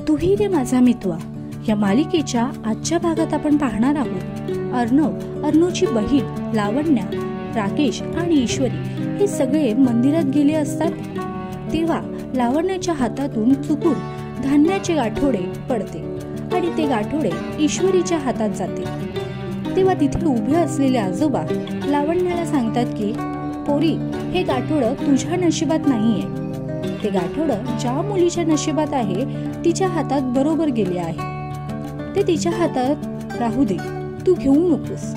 तूही रे माझा मितवा या मालिकेच्या आजच्या भागात आपण पाहणार आहोत अर्णवची बहीण लावण्या, राकेश आणि ईश्वरी हे सगळे मंदिरात गेले असतात तेव्हा लावण्याच्या हातातून चुकून धान्याचे गाठोडे पडते आणि ते गाठोडे ईश्वरीच्या हातात जाते। तेव्हा तिथे उभे असलेले आजोबा लावण्याला सांगतात की पोरी, हे गाठोडं तुझ्या नशिबात नाहीये, ते गाठोडं ज्या मुलीच्या नशिबात आहे तिच्या हातात बरोबर गेले आहे, ते तिच्या हातात राहू दे, तू घेऊ नकोस।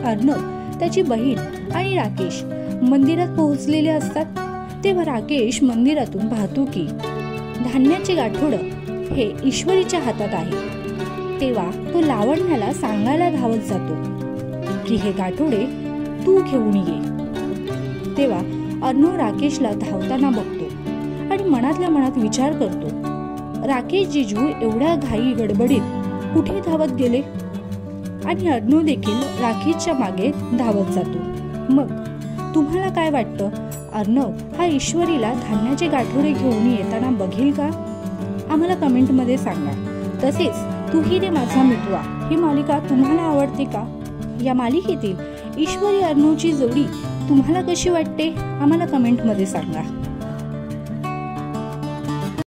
अर्णव, त्याची बहीण आणि राकेश मंदिरात पोहोचलेले असतात तेव्हा राकेश मंदिरातून पाहतो की धान्याचे गाठोडं हे ईश्वरीच्या हातात आहे। तेव्हा तो लावण्याला सांगायला धावत जातो की हे गाठोडे तू घेऊन ये। तेव्हा अर्णव राकेशला धावताना बघतो आणि मनातल्या मनात विचार करतो, राकेश जीजू एवढ्या घाई गडबडीत कुठे धावत गेले आणि अर्णव देखील राकेशच्या मागे धावत जातो। मग तुम्हाला काय वाटतं, अर्णव हा ईश्वरीला धान्याचे गाठोडे घेऊन येताना बघेल का? आम्हाला कमेंट मध्ये सांगा। तसेच तूही रे माझा मितवा ही मालिका तुम्हाला आवडते का? या मालिकेतील ईश्वरी अर्णवची जोडी तुम्हाला कशी वाटते आम्हाला कमेंट मध्ये सांगा।